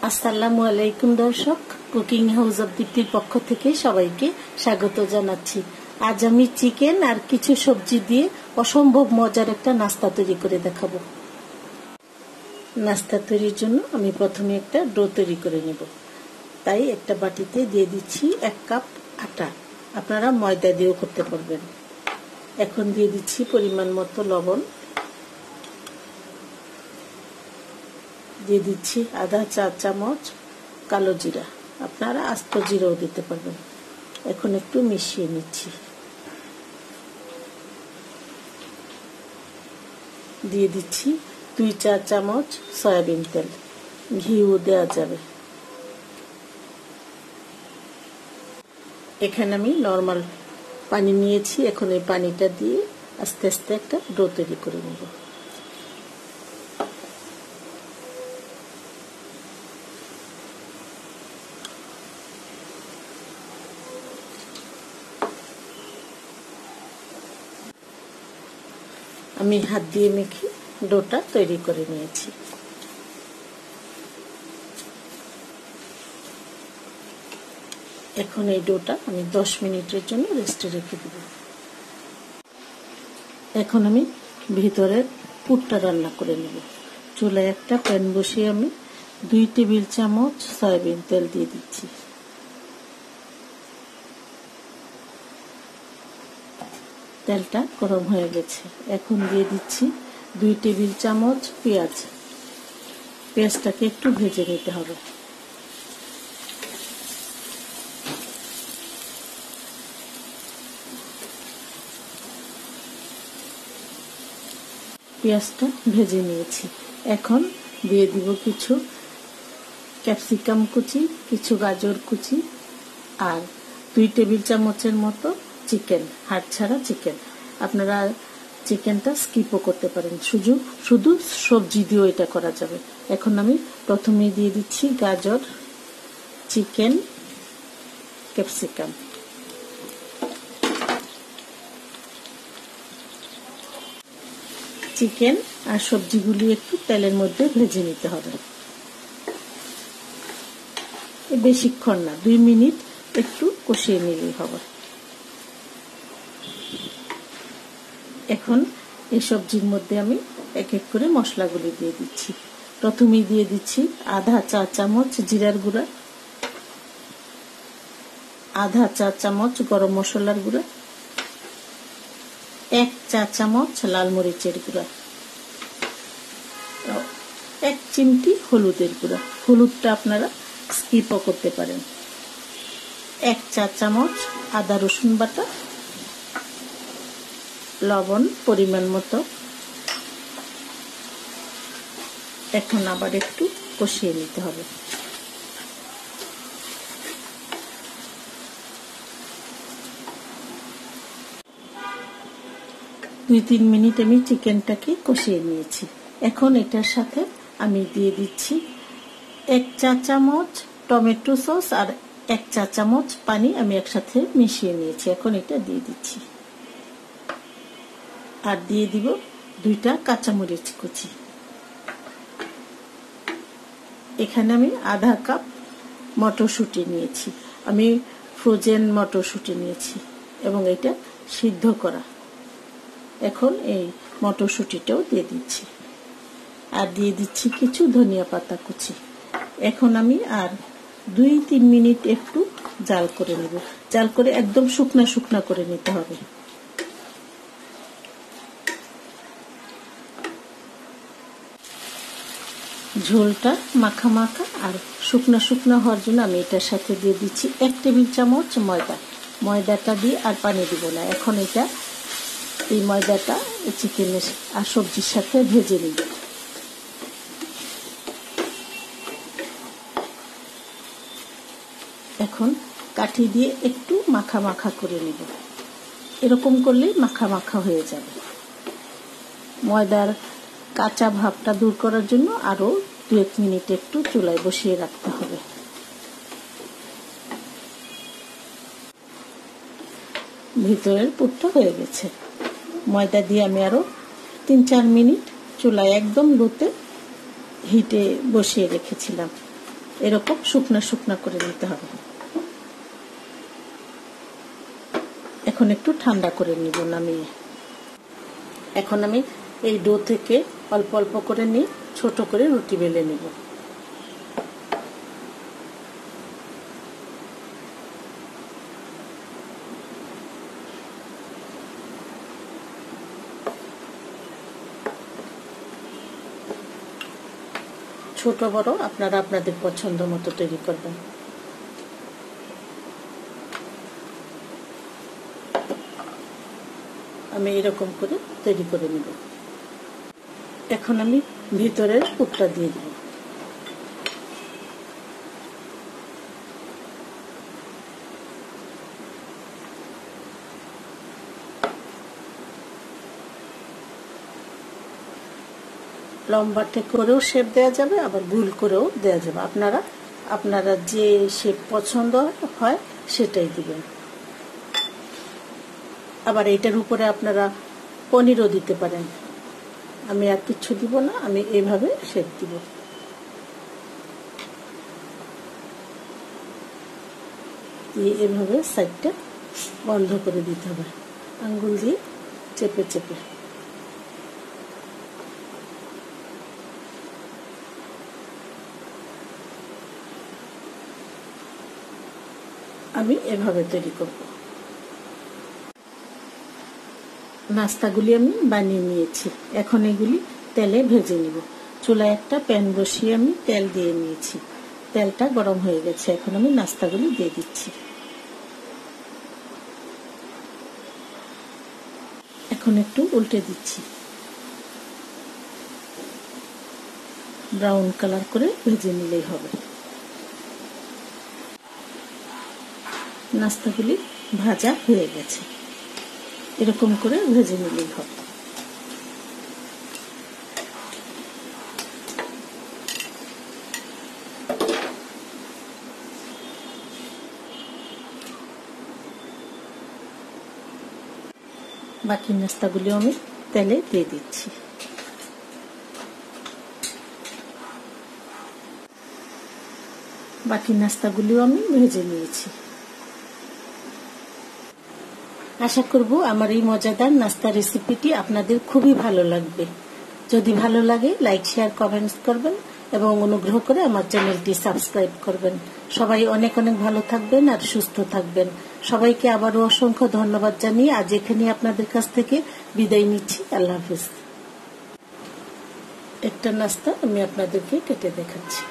আসসালামু আলাইকুম দর্শক, কুকিং হাউস অব দীপ্তির পক্ষ থেকে সবাইকে স্বাগত জানাচ্ছি। আজ আমি চিকেন আর কিছু সবজি দিয়ে অসম্ভব মজার একটা নাস্তা তৈরি করে দেখাবো। নাস্তা তৈরির জন্য আমি প্রথমে একটা ডো তৈরি করে নেব। তাই একটা বাটিতে দিয়ে দিচ্ছি 1 কাপ আটা। আপনারা ময়দা দিয়েও করতে পারবেন। এখন দিয়ে দিচ্ছি পরিমাণ মতো লবণ, দিয়ে দিচ্ছি আধা চা চামচ কালো জিরা, আপনারা আস্ত জিরাও দিতে পারবেন। এখন একটু মিশিয়ে নিচ্ছি। দিয়ে দিচ্ছি 2 চা চামচ সয়াবিন তেল, ঘিও দেওয়া যাবে। এখানে আমি নরমাল পানি নিয়েছি। এখন এই পানিটা দিয়ে আস্তে আস্তে একটা ডো তৈরি করে নেব। আমি হাত দিয়ে মেখে ডোটা তৈরি করে নিয়েছি। এখন এই ডোটা আমি 10 মিনিটের জন্য রেস্টে রেখে দেব। এখন আমি ভিতরের পুরটা রান্না করে নেব। চুলায় একটা প্যান বসিয়ে আমি 2 টেবিল চামচ সয়াবিন তেল দিয়ে দিচ্ছি। তেলটা গরম হয়ে গেছে। এখন দিয়ে দিচ্ছি 2 টেবিল চামচ পেঁয়াজ। পেঁয়াজটাকে একটু ভেজে নিতে হবে। পেঁয়াজটা ভেজে নিয়েছি। এখন দিয়ে দিব কিছু ক্যাপসিকাম কুচি, কিছু গাজর কুচি আর 2 টেবিল চামচের মতো চিকেন, হাড় ছাড়া চিকেন। আপনারা চিকেনটা স্কিপও করতে পারেন, শুধু সবজি দিয়েও এটা করা যাবে। এখন আমি প্রথমে দিয়ে দিচ্ছি গাজর, চিকেন, ক্যাপসিকাম। চিকেন আর সবজিগুলি একটু তেলের মধ্যে ভেজে নিতে হবে। বেশিক্ষণ না, 2 মিনিট একটু কষিয়ে নিলেই হবে। এখন এই সবজির মধ্যে আমি এক এক করে মশলাগুলি দিয়ে দিচ্ছি। প্রথমেই দিয়ে দিচ্ছি আধা চা চামচ জিরার গুঁড়া, আধা চা চামচ গরম মশলার গুঁড়া, 1 চা চামচ লাল মরিচের গুঁড়া, 1 চিমটি হলুদের গুঁড়া। হলুদটা আপনারা স্কিপও করতে পারেন। 1 চা চামচ আদা রসুন বাটা, লবণ পরিমাণ মতো। এখন আবার একটু কষিয়ে নিতে হবে। দুই 3 মিনিট আমি চিকেনটাকে কষিয়ে নিয়েছি। এখন এটার সাথে আমি দিয়ে দিচ্ছি 1 চা চামচ টমেটো সস আর 1 চা চামচ পানি আমি একসাথে মিশিয়ে নিয়েছি। এখন এটা দিয়ে দিচ্ছি আর দিয়ে দিব 2টা কাঁচামরিচ কুচি। এখানে আমি আধা কাপ মটরশুঁটি নিয়েছি। আমি ফ্রোজেন মটরশুঁটি নিয়েছি এবং এটা সিদ্ধ করা। এখন এই মটরশুঁটিটাও দিয়ে দিচ্ছি আর দিয়ে দিচ্ছি কিছু ধনিয়া পাতা কুচি। এখন আমি আর 2-3 মিনিট একটু জাল করে নেব। জাল করে একদম শুকনা শুকনা করে নিতে হবে। ঝোলটা মাখা মাখা আর শুকনা শুকনা হওয়ার জন্য আমি এটার সাথে দিয়ে দিচ্ছি 1 টেবিল চামচ ময়দা। ময়দাটা দিয়ে আর পানি দিব না। এখন এই ময়দাটা চিকেনের আর সবজির সাথে ভেজে নিব। এখন কাঠি দিয়ে একটু মাখা মাখা করে নিব। এরকম করলে মাখা মাখা হয়ে যাবে। ময়দার কাঁচা ভাবটা দূর করার জন্য আরো 2-1 মিনিট একটু চুলায় বসিয়ে রাখতে হবে। ভিতরের পুরটা হয়ে গেছে। ময়দা দিয়ে আমি আরো 3-4 মিনিট চুলায় একদম লোতে হিটে বসিয়ে রেখেছিলাম। এরকম শুকনো শুকনো করে নিতে হবে। এখন একটু ঠান্ডা করে নিব নামিয়ে। এখন আমি এই ডো থেকে অল্প অল্প করে নিয়ে ছোট করে রুটি বেলে নিব। ছোট বড় আপনারা আপনাদের পছন্দ মতো তৈরি করবেন। আমি এরকম করে তৈরি করে নিব। এখন আমি ভিতরের পুরটা দিয়ে দিব। লম্বাটে করেও শেপ দেওয়া যাবে, আবার গোল করেও দেওয়া যাবে। আপনারা যে শেপ পছন্দ হয় সেটাই দিবেন। আবার এটার উপরে আপনারা পনিরও দিতে পারেন। আমি আর কিছু দিব না, আমি এইভাবে শেপ দিব। এভাবে সাইডটা বন্ধ করে দিতে হবে, আঙ্গুল দিয়ে চেপে চেপে। আমি এভাবে তৈরি করব। নাস্তাগুলি আমি বানিয়ে নিয়েছি। এখন এগুলি তেলে ভেজে নিব। চুলায় একটা প্যান বসিয়ে আমি তেল দিয়ে নিয়েছি। তেলটা গরম হয়ে গেছে। এখন আমি নাস্তাগুলি দিয়ে দিচ্ছি। এখন একটু উল্টে দিচ্ছি। ব্রাউন কালার করে ভেজে নিলেই হবে। নাস্তাগুলি ভাজা হয়ে গেছে। এরকম করে ভেজে নিলেই হবে। বাকি নাস্তাগুলি আমি তেলে দিয়ে দিচ্ছি। বাকি নাস্তাগুলিও আমি ভেজে নিয়েছি। আশা করব আমার এই মজাদার নাস্তা রেসিপিটি আপনাদের খুবই ভালো লাগবে। যদি ভালো লাগে লাইক শেয়ার কমেন্টস করবেন এবং অনুগ্রহ করে আমার চ্যানেলটি সাবস্ক্রাইব করবেন। সবাই অনেক অনেক ভালো থাকবেন আর সুস্থ থাকবেন। সবাইকে আবারও অসংখ্য ধন্যবাদ জানিয়ে আজ এখানে আপনাদের কাছ থেকে বিদায় নিচ্ছি। আল্লাহ হাফেজ। একটা নাস্তা আমি আপনাদেরকে কেটে দেখাচ্ছি।